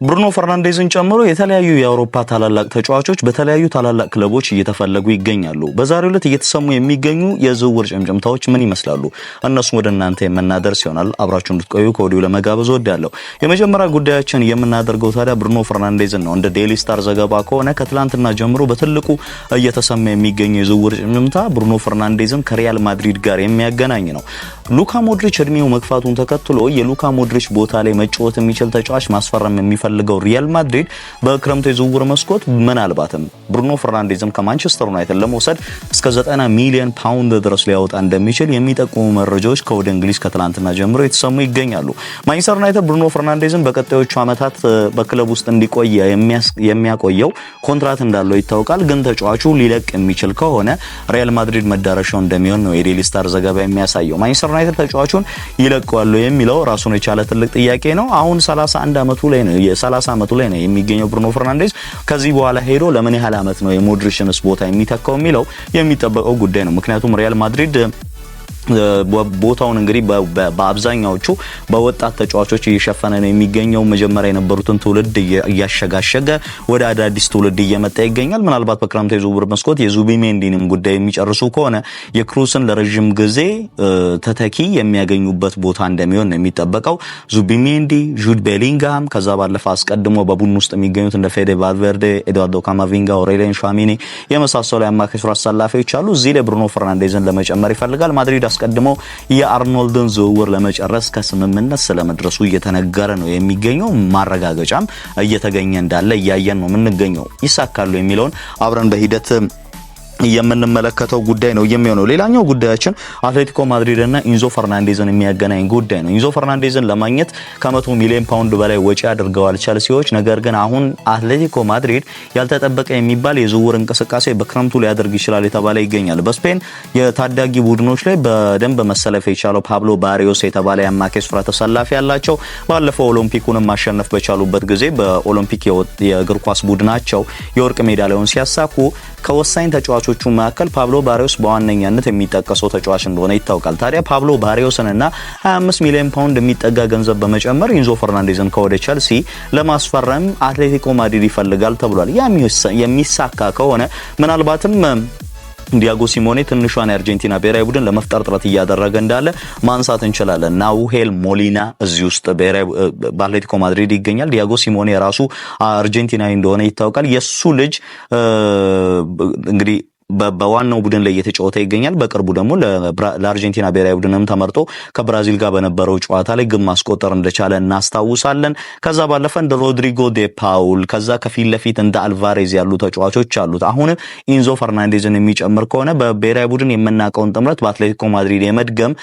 ብሩኖ ፈርናንዴዝን ጨምሮ የተለያዩ የአውሮፓ ታላላቅ ተጫዋቾች በተለያዩ ታላላቅ ክለቦች እየተፈለጉ ይገኛሉ። በዛሬው ዕለት እየተሰሙ የሚገኙ የዝውውር ጭምጭምታዎች ምን ይመስላሉ? እነሱ ወደ እናንተ የምናደርስ ይሆናል። አብራችሁ እንድትቆዩ ከወዲሁ ለመጋበዝ እወዳለሁ። የመጀመሪያ ጉዳያችን የምናደርገው ታዲያ ብሩኖ ፈርናንዴዝን ነው። እንደ ዴይሊ ስታር ዘገባ ከሆነ ከትላንትና ጀምሮ በትልቁ እየተሰማ የሚገኘው የዝውውር ጭምጭምታ ብሩኖ ፈርናንዴዝን ከሪያል ማድሪድ ጋር የሚያገናኝ ነው። ሉካ ሞድሪች እድሜው መግፋቱን ተከትሎ የሉካ ሞድሪች ቦታ ላይ መጫወት የሚችል ተጫዋች ማስፈረም የሚፈልገው ሪያል ማድሪድ በክረምቱ የዝውውር መስኮት ምናልባትም ብሩኖ ፈርናንዴዝን ከማንቸስተር ዩናይትድ ለመውሰድ እስከ 90 ሚሊዮን ፓውንድ ድረስ ሊያወጣ እንደሚችል የሚጠቁሙ መረጃዎች ከወደ እንግሊዝ ከትላንትና ጀምሮ የተሰሙ ይገኛሉ። ማንቸስተር ዩናይትድ ብሩኖ ፈርናንዴዝን በቀጣዮቹ ዓመታት በክለብ ውስጥ እንዲቆይ የሚያቆየው ኮንትራት እንዳለው ይታወቃል። ግን ተጫዋቹ ሊለቅ የሚችል ከሆነ ሪያል ማድሪድ መዳረሻው እንደሚሆን ነው የዴይሊ ስታር ዘገባ የሚያሳየው። ማንቸስተር ዩናይትድ ተጫዋቹን ይለቀዋል የሚለው ራሱን የቻለ ትልቅ ጥያቄ ነው። አሁን 30 ዓመቱ ላይ ነው የሚገኘው ብሩኖ ፈርናንዴዝ። ከዚህ በኋላ ሄዶ ለምን ያህል ዓመት ነው የሞድሪችንስ ቦታ የሚተካው የሚለው የሚጠበቀው ጉዳይ ነው። ምክንያቱም ሪያል ማድሪድ ቦታውን እንግዲህ በአብዛኛዎቹ በወጣት ተጫዋቾች እየሸፈነ ነው የሚገኘው። መጀመሪያ የነበሩትን ትውልድ እያሸጋሸገ ወደ አዳዲስ ትውልድ እየመጣ ይገኛል። ምናልባት በክረምቱ የዝውውር መስኮት የዙቢሜንዲንም ጉዳይ የሚጨርሱ ከሆነ የክሩስን ለረጅም ጊዜ ተተኪ የሚያገኙበት ቦታ እንደሚሆን ነው የሚጠበቀው። ዙቢሜንዲ፣ ጁድ ቤሊንጋም ከዛ ባለፈ አስቀድሞ በቡድን ውስጥ የሚገኙት እንደ ፌዴ ቫልቬርዴ፣ ኤድዋርዶ ካማቪንጋ፣ ኦሬሊያን ሻሚኔ የመሳሰሉ የአማካይ ስራ አሰላፊዎች አሉ። እዚህ ላይ ብሩኖ ፈርናንዴዝን ለመጨመር ይፈልጋል። ማድሪድ አስቀድሞ የአርኖልድን ዝውውር ለመጨረስ ከስምምነት ስለመድረሱ እየተነገረ ነው የሚገኘው። ማረጋገጫም እየተገኘ እንዳለ እያየን ነው የምንገኘው። ይሳካሉ የሚለውን አብረን በሂደት የምንመለከተው ጉዳይ ነው የሚሆነው። ሌላኛው ጉዳያችን አትሌቲኮ ማድሪድ እና ኢንዞ ፈርናንዴዝን የሚያገናኝ ጉዳይ ነው። ኢንዞ ፈርናንዴዝን ለማግኘት ከ100 ሚሊዮን ፓውንድ በላይ ወጪ አድርገዋል ቸልሲዎች። ነገር ግን አሁን አትሌቲኮ ማድሪድ ያልተጠበቀ የሚባል የዝውውር እንቅስቃሴ በክረምቱ ሊያደርግ ይችላል የተባለ ይገኛል። በስፔን የታዳጊ ቡድኖች ላይ በደንብ መሰለፍ የቻለው ፓብሎ ባሪዮስ የተባለ የአማካይ ስፍራ ተሰላፊ ያላቸው ባለፈው ኦሎምፒኩን ማሸነፍ በቻሉበት ጊዜ በኦሎምፒክ የእግር ኳስ ቡድናቸው የወርቅ ሜዳሊያውን ሲያሳኩ ከወሳኝ ተጫዋቾቹ መካከል ፓብሎ ባሪዮስ በዋነኛነት የሚጠቀሰው ተጫዋች እንደሆነ ይታወቃል። ታዲያ ፓብሎ ባሪዮስንና 25 ሚሊዮን ፓውንድ የሚጠጋ ገንዘብ በመጨመር ኢንዞ ፈርናንዴዝን ከወደ ቸልሲ ለማስፈረም አትሌቲኮ ማድሪድ ይፈልጋል ተብሏል። የሚሳካ ከሆነ ምናልባትም ዲያጎ ሲሞኔ ትንሿን የአርጀንቲና ብሔራዊ ቡድን ለመፍጠር ጥረት እያደረገ እንዳለ ማንሳት እንችላለን። ናውሄል ሞሊና እዚህ ውስጥ በአትሌቲኮ ማድሪድ ይገኛል። ዲያጎ ሲሞኔ ራሱ አርጀንቲናዊ እንደሆነ ይታወቃል። የሱ ልጅ እንግዲህ በዋናው ቡድን ላይ እየተጫወተ ይገኛል። በቅርቡ ደግሞ ለአርጀንቲና ብሔራዊ ቡድንም ተመርጦ ከብራዚል ጋር በነበረው ጨዋታ ላይ ግብ ማስቆጠር እንደቻለ እናስታውሳለን። ከዛ ባለፈ እንደ ሮድሪጎ ዴ ፓውል ከዛ ከፊት ለፊት እንደ አልቫሬዝ ያሉ ተጫዋቾች አሉት። አሁንም ኢንዞ ፈርናንዴዝን የሚጨምር ከሆነ በብሔራዊ ቡድን የምናውቀውን ጥምረት በአትሌቲኮ ማድሪድ የመድገም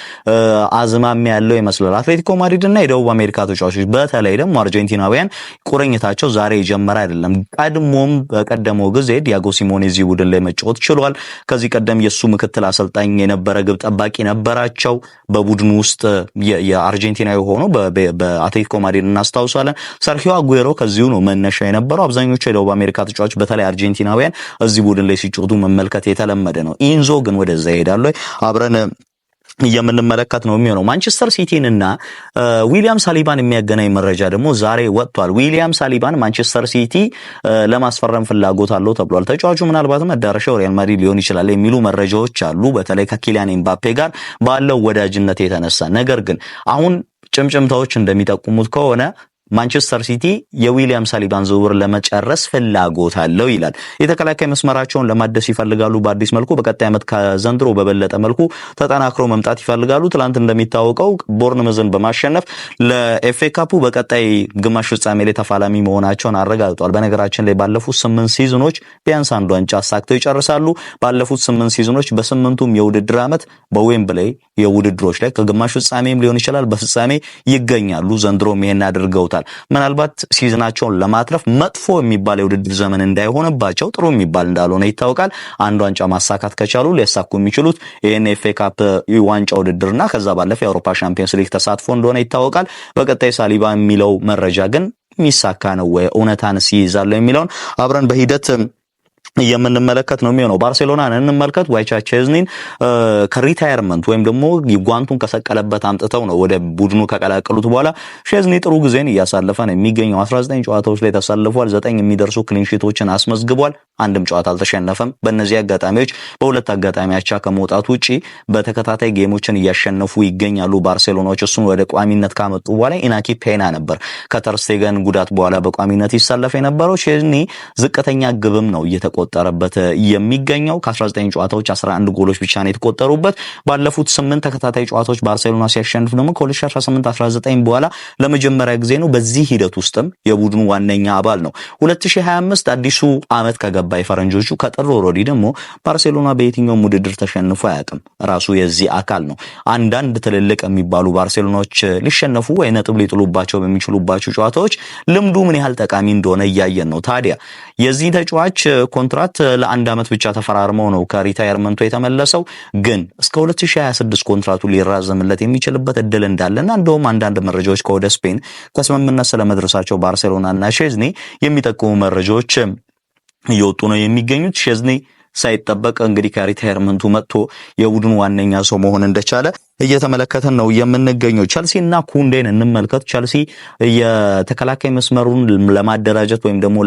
አዝማሚያ ያለው ይመስላል። አትሌቲኮ ማድሪድ እና የደቡብ አሜሪካ ተጫዋቾች በተለይ ደግሞ አርጀንቲናውያን ቁርኝታቸው ዛሬ የጀመረ አይደለም። ቀድሞም በቀደመው ጊዜ ዲያጎ ሲሞኔ እዚህ ቡድን ላይ መጫወት ችሏል። ከዚህ ቀደም የሱ ምክትል አሰልጣኝ የነበረ ግብ ጠባቂ ነበራቸው። በቡድኑ ውስጥ የአርጀንቲናዊ ሆኖ በአትሌቲኮ ማድሪድ እናስታውሳለን። ሰርሂዮ አጉዌሮ ከዚሁ ነው መነሻ የነበረው። አብዛኞቹ የደቡብ አሜሪካ ተጫዋቾች በተለይ አርጀንቲናውያን እዚህ ቡድን ላይ ሲጫወቱ መመልከት የተለመደ ነው። ኢንዞ ግን ወደዛ ይሄዳል ወይ አብረን የምንመለከት ነው የሚሆነው። ማንቸስተር ሲቲን እና ዊሊያም ሳሊባን የሚያገናኝ መረጃ ደግሞ ዛሬ ወጥቷል። ዊሊያም ሳሊባን ማንቸስተር ሲቲ ለማስፈረም ፍላጎት አለው ተብሏል። ተጫዋቹ ምናልባትም መዳረሻው ሪያል ማድሪድ ሊሆን ይችላል የሚሉ መረጃዎች አሉ፣ በተለይ ከኪሊያን ኤምባፔ ጋር ባለው ወዳጅነት የተነሳ። ነገር ግን አሁን ጭምጭምታዎች እንደሚጠቁሙት ከሆነ ማንቸስተር ሲቲ የዊሊያም ሳሊባን ዝውውር ለመጨረስ ፍላጎት አለው ይላል። የተከላካይ መስመራቸውን ለማደስ ይፈልጋሉ በአዲስ መልኩ። በቀጣይ ዓመት ከዘንድሮ በበለጠ መልኩ ተጠናክሮ መምጣት ይፈልጋሉ። ትላንት እንደሚታወቀው ቦርንመዝን በማሸነፍ ለኤፍኤ ካፑ በቀጣይ ግማሽ ፍጻሜ ላይ ተፋላሚ መሆናቸውን አረጋግጧል። በነገራችን ላይ ባለፉት 8 ሲዝኖች ቢያንስ አንድ ዋንጫ አሳክተው ይጨርሳሉ። ባለፉት 8 ሲዝኖች በ8ቱም የውድድር ዓመት በዌምብሌይ የውድድሮች ላይ ከግማሽ ፍጻሜም ሊሆን ይችላል በፍጻሜ ይገኛሉ። ዘንድሮም ይሄን አድርገውታል። ሲዝናቸውን ሲዝናቸውን ለማትረፍ መጥፎ የሚባል የውድድር ዘመን እንዳይሆንባቸው ጥሩ የሚባል እንዳልሆነ ይታወቃል። አንድ ዋንጫ ማሳካት ከቻሉ ሊያሳኩ የሚችሉት ይሄን ኤፍኤ ካፕ ዋንጫ ውድድርና ከዛ ባለፈ የአውሮፓ ሻምፒዮንስ ሊግ ተሳትፎ እንደሆነ ይታወቃል። በቀጣይ ሳሊባ የሚለው መረጃ ግን የሚሳካ ነው ወይ እውነታንስ ይይዛል የሚለውን አብረን በሂደት የምንመለከት ነው የሚሆነው። ባርሴሎናን እንመልከት። ዋይቻ ቼዝኒን ከሪታየርመንት ወይም ደግሞ ጓንቱን ከሰቀለበት አምጥተው ነው ወደ ቡድኑ ከቀላቀሉት በኋላ ቼዝኒ ጥሩ ጊዜን እያሳለፈ ነው የሚገኘው። 19 ጨዋታዎች ላይ ተሰልፏል። 9 የሚደርሱ ክሊንሺቶችን አስመዝግቧል። አንድም ጨዋታ አልተሸነፈም። በእነዚህ አጋጣሚዎች በሁለት አጋጣሚ አቻ ከመውጣት ውጪ በተከታታይ ጌሞችን እያሸነፉ ይገኛሉ ባርሴሎናዎች። እሱን ወደ ቋሚነት ካመጡ በኋላ ኢናኪ ፔና ነበር ከተርስቴገን ጉዳት በኋላ በቋሚነት ይሰለፍ የነበረው። ቼዝኒ ዝቅተኛ ግብም ነው እየተቆጠረበት የሚገኘው። ከ19 ጨዋታዎች 11 ጎሎች ብቻ ነው የተቆጠሩበት። ባለፉት 8 ተከታታይ ጨዋታዎች ባርሴሎና ሲያሸንፍ ደግሞ ከ2018-19 በኋላ ለመጀመሪያ ጊዜ ነው። በዚህ ሂደት ውስጥም የቡድኑ ዋነኛ አባል ነው። 2025 አዲሱ አመት ከገባ የፈረንጆቹ ከጥር ወዲህ ደግሞ ባርሴሎና በየትኛውም ውድድር ተሸንፎ አያውቅም። ራሱ የዚህ አካል ነው። አንዳንድ ትልልቅ የሚባሉ ባርሴሎናዎች ሊሸነፉ ወይ ነጥብ ሊጥሉባቸው በሚችሉባቸው ጨዋታዎች ልምዱ ምን ያህል ጠቃሚ እንደሆነ እያየን ነው። ታዲያ የዚህ ተጫዋች ኮንትራት ለአንድ አመት ብቻ ተፈራርመው ነው ከሪታየርመንቱ የተመለሰው። ግን እስከ 2026 ኮንትራቱ ሊራዘምለት የሚችልበት እድል እንዳለና እንደውም አንዳንድ መረጃዎች ከወደ ስፔን ከስምምነት ስለመድረሳቸው ባርሴሎናና ቼዝኒ የሚጠቁሙ መረጃዎች እየወጡ ነው የሚገኙት። ቼዝኒ ሳይጠበቅ እንግዲህ ከሪታየርመንቱ መጥቶ የቡድኑ ዋነኛ ሰው መሆን እንደቻለ እየተመለከተን ነው የምንገኘው። ቸልሲና ኩንዴን እንመልከት። ቸልሲ የተከላካይ መስመሩን ለማደራጀት ወይም ደግሞ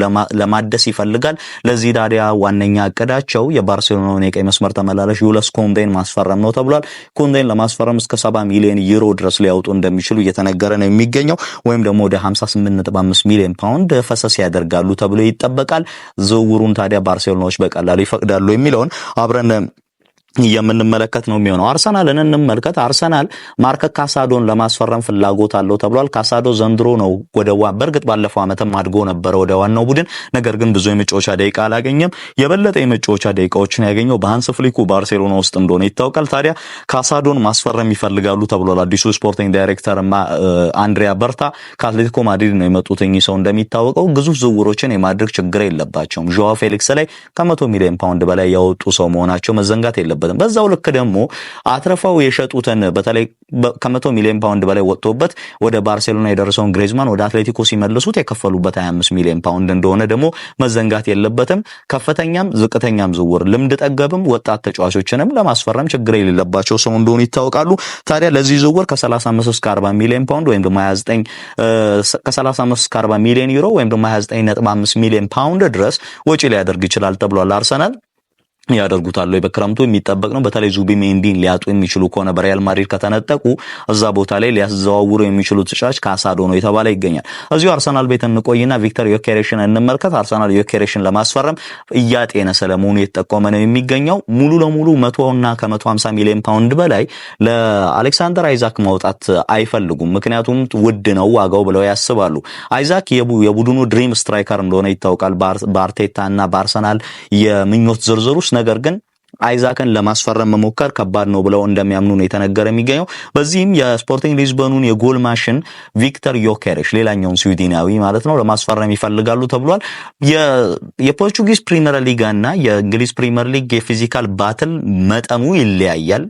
ለማደስ ይፈልጋል። ለዚህ ታዲያ ዋነኛ እቅዳቸው የባርሴሎናውን የቀይ መስመር ተመላላሽ ዩለስ ኩንዴን ማስፈረም ነው ተብሏል። ኩንዴን ለማስፈረም እስከ 70 ሚሊዮን ዩሮ ድረስ ሊያወጡ እንደሚችሉ እየተነገረ ነው የሚገኘው። ወይም ደግሞ ወደ 58.5 ሚሊዮን ፓውንድ ፈሰስ ያደርጋሉ ተብሎ ይጠበቃል። ዝውውሩን ታዲያ ባርሴሎናዎች በቀላሉ ይፈቅዳሉ የሚለውን አብረን የምንመለከት ነው የሚሆነው። አርሰናልን እንመልከት። አርሰናል ማርክ ካሳዶን ለማስፈረም ፍላጎት አለው ተብሏል። ካሳዶ ዘንድሮ ነው በእርግጥ ባለፈው ዓመትም አድጎ ነበር ወደ ዋናው ቡድን፣ ነገር ግን ብዙ የመጫወቻ ደቂቃ አላገኘም። የበለጠ የመጫወቻ ደቂቃዎችን ያገኘው በሃንስ ፍሊኩ ባርሴሎና ውስጥ እንደሆነ ይታወቃል። ታዲያ ካሳዶን ማስፈረም ይፈልጋሉ ተብሏል። አዲሱ ስፖርቲንግ ዳይሬክተር አንድሪያ በርታ ከአትሌቲኮ ማድሪድ ነው የመጡት። እኚህ ሰው እንደሚታወቀው ግዙፍ ዝውውሮችን የማድረግ ችግር የለባቸውም። ጆዋ ፌሊክስ ላይ ከ100 ሚሊዮን ፓውንድ በላይ ያወጡ ሰው መሆናቸው መዘንጋት የለበትም። በዛው ልክ ደግሞ አትረፋው የሸጡትን በተለይ ከ100 ሚሊዮን ፓውንድ በላይ ወጥቶበት ወደ ባርሴሎና የደረሰውን ግሬዝማን ወደ አትሌቲኮ ሲመልሱት የከፈሉበት 25 ሚሊዮን ፓውንድ እንደሆነ ደግሞ መዘንጋት የለበትም። ከፍተኛም ዝቅተኛም ዝውውር ልምድ ጠገብም ወጣት ተጫዋቾችንም ለማስፈረም ችግር የሌለባቸው ሰው እንደሆኑ ይታወቃሉ። ታዲያ ለዚህ ዝውውር ከ35 እስከ 40 ሚሊዮን ፓውንድ ወይም ደግሞ 29 ከ35 እስከ 40 ሚሊዮን ዩሮ ወይም ደግሞ 29.5 ሚሊዮን ፓውንድ ድረስ ወጪ ሊያደርግ ይችላል ተብሏል። አርሰናል ያደርጉታል በክረምቱ የሚጠበቅ ነው። በተለይ ዙቢሜንዲን ሊያጡ የሚችሉ ከሆነ በሪያል ማድሪድ ከተነጠቁ እዛ ቦታ ላይ ሊያዘዋውሩ የሚችሉ ተጫዋች ካሳዶ ነው የተባለ ይገኛል። እዚሁ አርሰናል ቤት እንቆይና ቪክተር ዮኬሬሽን እንመልከት። አርሰናል ዮኬሬሽን ለማስፈረም እያጤነ ስለመሆኑ የተጠቆመ ነው የሚገኘው። ሙሉ ለሙሉ 100 እና ከ150 ሚሊዮን ፓውንድ በላይ ለአሌክሳንደር አይዛክ ማውጣት አይፈልጉም። ምክንያቱም ውድ ነው ዋጋው ብለው ያስባሉ። አይዛክ የቡድኑ ድሪም ስትራይከር እንደሆነ ይታወቃል በአርቴታና በአርሰናል የምኞት ዝርዝር ውስጥ። ነገር ግን አይዛክን ለማስፈረም መሞከር ከባድ ነው ብለው እንደሚያምኑ ነው የተነገረ የሚገኘው። በዚህም የስፖርቲንግ ሊዝበኑን የጎል ማሽን ቪክተር ዮኬሬሽ ሌላኛውን ስዊድናዊ ማለት ነው ለማስፈረም ይፈልጋሉ ተብሏል። የፖርቹጊዝ ፕሪሚየር ሊግ እና የእንግሊዝ ፕሪሚየር ሊግ የፊዚካል ባትል መጠኑ ይለያያል።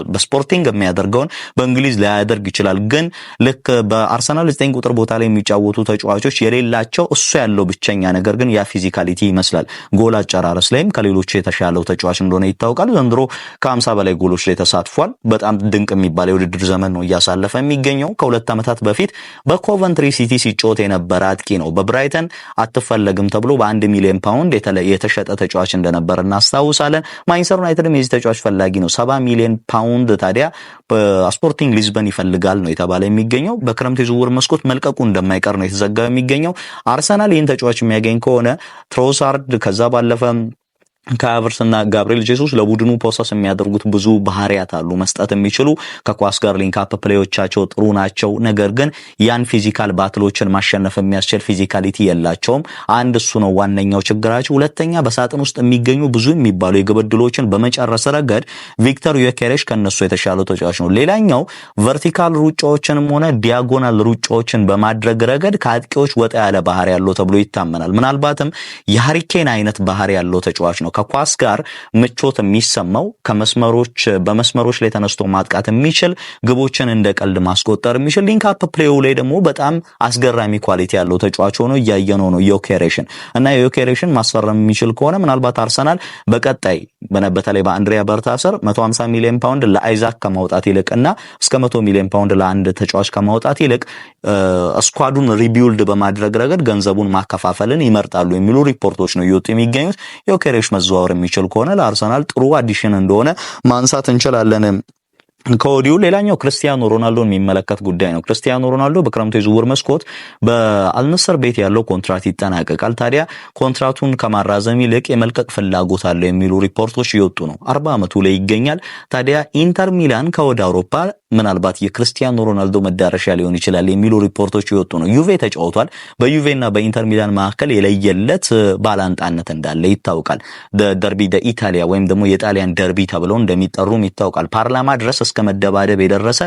በስፖርቲንግ የሚያደርገውን በእንግሊዝ ላያደርግ ይችላል። ግን ልክ በአርሰናል 9 ቁጥር ቦታ ላይ የሚጫወቱ ተጫዋቾች የሌላቸው እሱ ያለው ብቸኛ ነገር ግን ያ ፊዚካሊቲ ይመስላል። ጎል አጨራረስ ላይም ከሌሎች የተሻለው ተጫዋች እንደሆነ ይታወቃል። ዘንድሮ ከ50 በላይ ጎሎች ላይ ተሳትፏል። በጣም ድንቅ የሚባል የውድድር ዘመን ነው እያሳለፈ የሚገኘው። ከ2 ዓመታት በፊት በኮቨንትሪ ሲቲ ሲጫወት የነበረ አጥቂ ነው። በብራይተን አትፈለግም ተብሎ በ1 ሚሊዮን ፓውንድ የተሸጠ ተጫዋች እንደነበር እናስታውሳለን። ማንቸስተር ዩናይትድም የዚህ ተጫዋች ፈላጊ ነው። 70 ሚሊዮን ፓውንድ ታዲያ በስፖርቲንግ ሊዝበን ይፈልጋል ነው የተባለ የሚገኘው። በክረምት የዝውውር መስኮት መልቀቁ እንደማይቀር ነው የተዘገበ የሚገኘው። አርሰናል ይህን ተጫዋች የሚያገኝ ከሆነ ትሮሳርድ ከዛ ባለፈ ከአቨርስና ጋብሪኤል ጄሱስ ለቡድኑ ፖሰስ የሚያደርጉት ብዙ ባህሪያት አሉ መስጠት የሚችሉ ከኳስ ጋር ሊንክ አፕ ፕሌዮቻቸው ጥሩ ናቸው። ነገር ግን ያን ፊዚካል ባትሎችን ማሸነፍ የሚያስችል ፊዚካሊቲ የላቸውም። አንድ እሱ ነው ዋነኛው ችግራቸው። ሁለተኛ በሳጥን ውስጥ የሚገኙ ብዙ የሚባሉ የግብ ዕድሎችን በመጨረስ ረገድ ቪክተር ዮኬሬሽ ከነሱ የተሻለው ተጫዋች ነው። ሌላኛው ቨርቲካል ሩጫዎችንም ሆነ ዲያጎናል ሩጫዎችን በማድረግ ረገድ ከአጥቂዎች ወጣ ያለ ባህሪ ያለው ተብሎ ይታመናል። ምናልባትም የሃሪኬን አይነት ባህሪ ያለው ተጫዋች ነው። ከኳስ ጋር ምቾት የሚሰማው በመስመሮች ላይ ተነስቶ ማጥቃት የሚችል ግቦችን እንደ ቀልድ ማስቆጠር የሚችል ሊንክ አፕ ፕሌው ላይ ደግሞ በጣም አስገራሚ ኳሊቲ ያለው ተጫዋች ሆኖ እያየነው ነው ዮኬሬሽን እና ዮኬሬሽን ማስፈረም የሚችል ከሆነ ምናልባት አርሰናል በቀጣይ በተለይ በአንድሪያ በርታ ስር 150 ሚሊዮን ፓውንድ ለአይዛክ ከማውጣት ይልቅና እስከ 100 ሚሊዮን ፓውንድ ለአንድ ተጫዋች ከማውጣት ይልቅ ስኳዱን ሪቢልድ በማድረግ ረገድ ገንዘቡን ማከፋፈልን ይመርጣሉ የሚሉ ሪፖርቶች ነው እየወጡ የሚገኙት። ዮኬሬሽ መዘዋወር የሚችል ከሆነ ለአርሰናል ጥሩ አዲሽን እንደሆነ ማንሳት እንችላለን ከወዲሁ። ሌላኛው ክርስቲያኖ ሮናልዶን የሚመለከት ጉዳይ ነው። ክርስቲያኖ ሮናልዶ በክረምቱ የዝውውር መስኮት በአልነስር ቤት ያለው ኮንትራት ይጠናቀቃል። ታዲያ ኮንትራቱን ከማራዘም ይልቅ የመልቀቅ ፍላጎት አለው የሚሉ ሪፖርቶች እየወጡ ነው። 40 ዓመቱ ላይ ይገኛል። ታዲያ ኢንተር ሚላን ከወደ አውሮፓ ምናልባት የክርስቲያኖ ሮናልዶ መዳረሻ ሊሆን ይችላል የሚሉ ሪፖርቶች እየወጡ ነው። ዩቬ ተጫውቷል። በዩቬና በኢንተር ሚላን መካከል የለየለት ባላንጣነት እንዳለ ይታወቃል። ደርቢ ኢታሊያ ወይም ደግሞ የጣሊያን ደርቢ ተብለው እንደሚጠሩም ይታወቃል። ፓርላማ ድረስ እስከ መደባደብ የደረሰ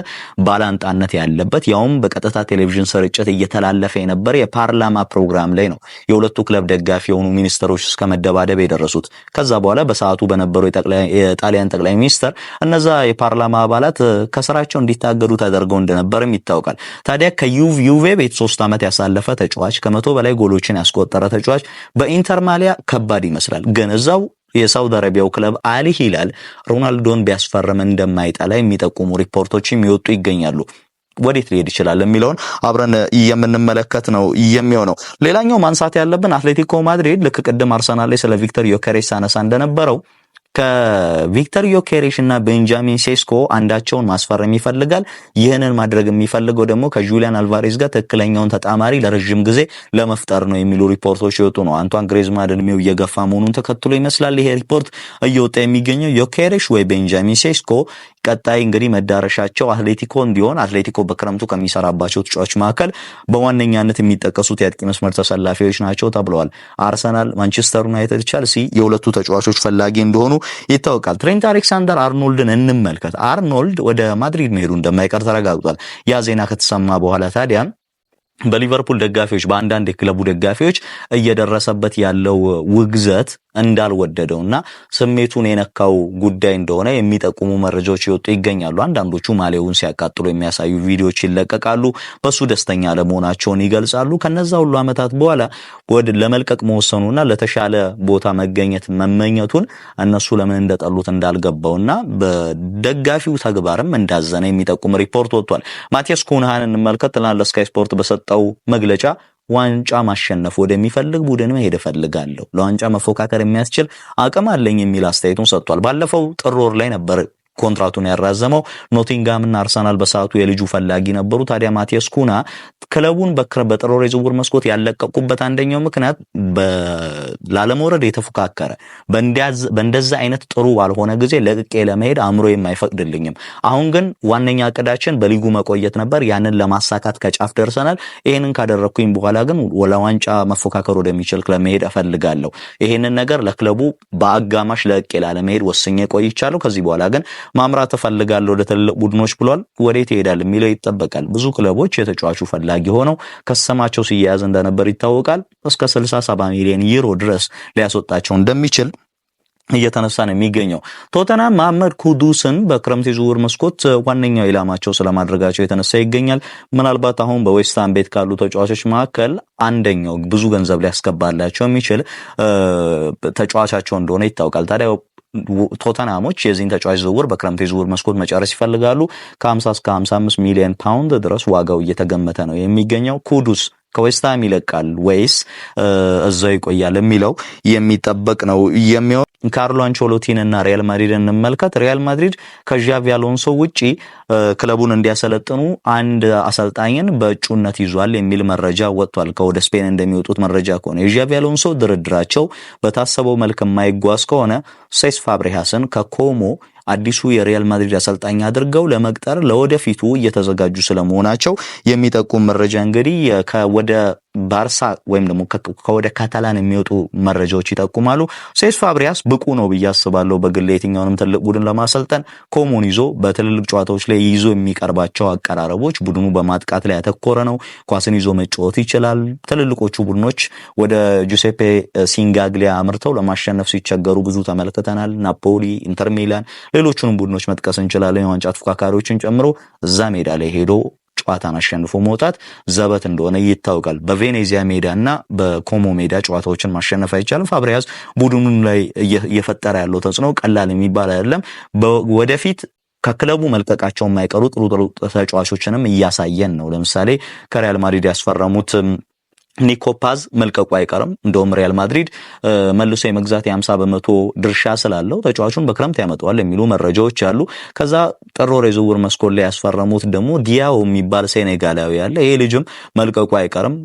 ባላንጣነት ያለበት ያውም በቀጥታ ቴሌቪዥን ስርጭት እየተላለፈ የነበረ የፓርላማ ፕሮግራም ላይ ነው የሁለቱ ክለብ ደጋፊ የሆኑ ሚኒስተሮች እስከ መደባደብ የደረሱት። ከዛ በኋላ በሰዓቱ በነበረው የጣሊያን ጠቅላይ ሚኒስተር እነዛ የፓርላማ አባላት ከስራቸው እንዲታገዱ ተደርገው እንደነበርም ይታወቃል። ታዲያ ከዩቬ ቤት 3 ዓመት ያሳለፈ ተጫዋች ከ100 በላይ ጎሎችን ያስቆጠረ ተጫዋች በኢንተር ማሊያ ከባድ ይመስላል። ግን እዛው የሳውዲ አረቢያው ክለብ አል ሂላል ሮናልዶን ቢያስፈርም እንደማይጠላ የሚጠቁሙ ሪፖርቶች የሚወጡ ይገኛሉ። ወዴት ሊሄድ ይችላል የሚለውን አብረን የምንመለከት ነው የሚሆነው። ሌላኛው ማንሳት ያለብን አትሌቲኮ ማድሪድ ልክ ቅድም አርሰናል ላይ ስለ ቪክተር ዮኬሬሽ ሳነሳ እንደነበረው ከቪክተር ዮኬሬሽ እና ቤንጃሚን ሴስኮ አንዳቸውን ማስፈረም ይፈልጋል። ይህንን ማድረግ የሚፈልገው ደግሞ ከጁሊያን አልቫሬዝ ጋር ትክክለኛውን ተጣማሪ ለረጅም ጊዜ ለመፍጠር ነው የሚሉ ሪፖርቶች ይወጡ ነው። አንቷን ግሪዝማን እድሜው እየገፋ መሆኑን ተከትሎ ይመስላል ይሄ ሪፖርት እየወጣ የሚገኘው። ዮኬሬሽ ወይ ቤንጃሚን ሴስኮ ቀጣይ እንግዲህ መዳረሻቸው አትሌቲኮ እንዲሆን አትሌቲኮ በክረምቱ ከሚሰራባቸው ተጫዋቾች መካከል በዋነኛነት የሚጠቀሱት የአጥቂ መስመር ተሰላፊዎች ናቸው ተብለዋል። አርሰናል፣ ማንቸስተር ዩናይትድ፣ ቸልሲ የሁለቱ ተጫዋቾች ፈላጊ እንደሆኑ ይታወቃል። ትሬንት አሌክሳንደር አርኖልድን እንመልከት። አርኖልድ ወደ ማድሪድ መሄዱ እንደማይቀር ተረጋግጧል። ያ ዜና ከተሰማ በኋላ ታዲያ በሊቨርፑል ደጋፊዎች በአንዳንድ የክለቡ ደጋፊዎች እየደረሰበት ያለው ውግዘት እንዳልወደደውና ስሜቱን የነካው ጉዳይ እንደሆነ የሚጠቁሙ መረጃዎች ይወጡ ይገኛሉ። አንዳንዶቹ ማሊያውን ሲያቃጥሉ የሚያሳዩ ቪዲዮዎች ይለቀቃሉ። በሱ ደስተኛ ለመሆናቸውን ይገልጻሉ። ከነዛ ሁሉ ዓመታት በኋላ ወደ ለመልቀቅ መወሰኑና ለተሻለ ቦታ መገኘት መመኘቱን እነሱ ለምን እንደጠሉት እንዳልገባውና በደጋፊው ተግባርም እንዳዘነ የሚጠቁም ሪፖርት ወጥቷል። ማቲያስ ኩንሃን እንመልከት። ትናንት ለስካይ ስፖርት በሰጠው መግለጫ ዋንጫ ማሸነፍ ወደሚፈልግ ቡድን መሄድ እፈልጋለሁ፣ ለዋንጫ መፎካከር የሚያስችል አቅም አለኝ የሚል አስተያየቱን ሰጥቷል። ባለፈው ጥር ወር ላይ ነበር ኮንትራቱን ያራዘመው። ኖቲንጋም እና አርሰናል በሰዓቱ የልጁ ፈላጊ ነበሩ። ታዲያ ማቲያስ ኩና ክለቡን በጥር ወር የዝውውር መስኮት ያለቀቁበት አንደኛው ምክንያት ላለመውረድ የተፎካከረ በእንደዛ አይነት ጥሩ ባልሆነ ጊዜ ለቅቄ ለመሄድ አእምሮ የማይፈቅድልኝም፣ አሁን ግን ዋነኛ እቅዳችን በሊጉ መቆየት ነበር፣ ያንን ለማሳካት ከጫፍ ደርሰናል። ይሄንን ካደረኩኝ በኋላ ግን ለዋንጫ መፎካከር ወደሚችል ክለብ መሄድ እፈልጋለሁ። ይሄንን ነገር ለክለቡ በአጋማሽ ለቅቄ ላለመሄድ ወስኜ ቆይቻለሁ። ከዚህ በኋላ ግን ማምራት እፈልጋለሁ ወደ ትልቅ ቡድኖች ብሏል። ወዴት ይሄዳል የሚለው ይጠበቃል። ብዙ ክለቦች የተጫዋቹ ፈላጊ ሆነው ከሰማቸው ሲያያዝ እንደነበር ይታወቃል። እስከ 60-70 ሚሊዮን ዩሮ ድረስ ሊያስወጣቸው እንደሚችል እየተነሳ ነው የሚገኘው። ቶተናም መሐመድ ኩዱስን በክረምት የዝውውር መስኮት ዋነኛው ኢላማቸው ስለማድረጋቸው የተነሳ ይገኛል። ምናልባት አሁን በዌስትሃም ቤት ካሉ ተጫዋቾች መካከል አንደኛው ብዙ ገንዘብ ሊያስገባላቸው የሚችል ተጫዋቻቸው እንደሆነ ይታወቃል። ታዲያ ቶተናሞች የዚህን ተጫዋች ዝውውር በክረምት የዝውውር መስኮት መጨረስ ይፈልጋሉ። ከ50 እስከ 55 ሚሊዮን ፓውንድ ድረስ ዋጋው እየተገመተ ነው የሚገኘው። ኩዱስ ከዌስትሃም ይለቃል ወይስ እዛው ይቆያል የሚለው የሚጠበቅ ነው የሚሆን። ካርሎ አንቸሎቲን እና ሪያል ማድሪድን እንመልከት። ሪያል ማድሪድ ከዣቪ አሎንሶ ውጪ ክለቡን እንዲያሰለጥኑ አንድ አሰልጣኝን በእጩነት ይዟል የሚል መረጃ ወጥቷል። ከወደ ስፔን እንደሚወጡት መረጃ ከሆነ የዣቪ አሎንሶ ድርድራቸው በታሰበው መልክ የማይጓዝ ከሆነ ሴስ ፋብሪሃስን ከኮሞ አዲሱ የሪያል ማድሪድ አሰልጣኝ አድርገው ለመቅጠር ለወደፊቱ እየተዘጋጁ ስለመሆናቸው የሚጠቁም መረጃ እንግዲህ ወደ ባርሳ ወይም ደግሞ ከወደ ካታላን የሚወጡ መረጃዎች ይጠቁማሉ። ሴስ ፋብሪያስ ብቁ ነው ብዬ አስባለሁ። በግል የትኛውንም ትልቅ ቡድን ለማሰልጠን ኮሞን ይዞ በትልልቅ ጨዋታዎች ላይ ይዞ የሚቀርባቸው አቀራረቦች ቡድኑ በማጥቃት ላይ ያተኮረ ነው። ኳስን ይዞ መጫወት ይችላል። ትልልቆቹ ቡድኖች ወደ ጁሴፔ ሲንጋግሊያ አምርተው ለማሸነፍ ሲቸገሩ ብዙ ተመልክተናል። ናፖሊ፣ ኢንተር ሚላን፣ ሌሎቹንም ቡድኖች መጥቀስ እንችላለን። የዋንጫ ተፎካካሪዎችን ጨምሮ እዛ ሜዳ ላይ ሄዶ ጨዋታን አሸንፎ መውጣት ዘበት እንደሆነ ይታወቃል። በቬኔዚያ ሜዳና በኮሞ ሜዳ ጨዋታዎችን ማሸነፍ አይቻልም። ፋብሪያስ ቡድኑን ላይ እየፈጠረ ያለው ተጽዕኖ ቀላል የሚባል አይደለም። ወደፊት ከክለቡ መልቀቃቸው የማይቀሩ ጥሩ ተጫዋቾችንም እያሳየን ነው። ለምሳሌ ከሪያል ማድሪድ ያስፈረሙት ኒኮ ፓዝ መልቀቁ አይቀርም። እንደውም ሪያል ማድሪድ መልሶ የመግዛት የ50% ድርሻ ስላለው ተጫዋቹን በክረምት ያመጣዋል የሚሉ መረጃዎች አሉ። ከዛ ጥር ወር የዝውውር መስኮት ላይ ያስፈረሙት ደግሞ ዲያው የሚባል ሴኔጋላዊ ያለ ይሄ ልጅም መልቀቁ አይቀርም።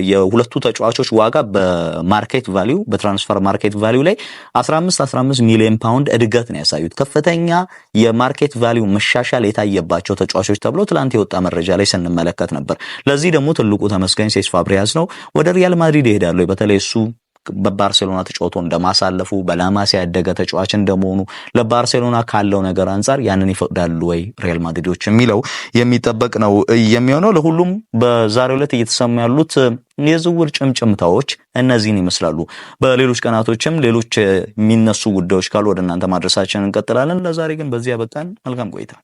የሁለቱ ተጫዋቾች ዋጋ በማርኬት ቫልዩ በትራንስፈር ማርኬት ቫልዩ ላይ 15 ሚሊዮን ፓውንድ እድገት ነው ያሳዩት። ከፍተኛ የማርኬት ቫልዩ መሻሻል የታየባቸው ተጫዋቾች ተብሎ ትላንት የወጣ መረጃ ላይ ስንመለከት ነበር። ለዚህ ደግሞ ትልቁ ተመስገን ሴስ ፋብሪያስ ነው። ወደ ሪያል ማድሪድ ይሄዳሉ። በተለይ እሱ በባርሴሎና ተጫውቶ እንደማሳለፉ በላማሲያ ያደገ ተጫዋች እንደመሆኑ ለባርሴሎና ካለው ነገር አንፃር ያንን ይፈቅዳሉ ወይ ሪያል ማድሪዶች የሚለው የሚጠበቅ ነው የሚሆነው። ለሁሉም በዛሬው ዕለት እየተሰሙ ያሉት የዝውውር ጭምጭምታዎች እነዚህን ይመስላሉ። በሌሎች ቀናቶችም ሌሎች የሚነሱ ጉዳዮች ካሉ ወደ እናንተ ማድረሳችንን እንቀጥላለን። ለዛሬ ግን በዚህ ያበቃን። መልካም ቆይታ።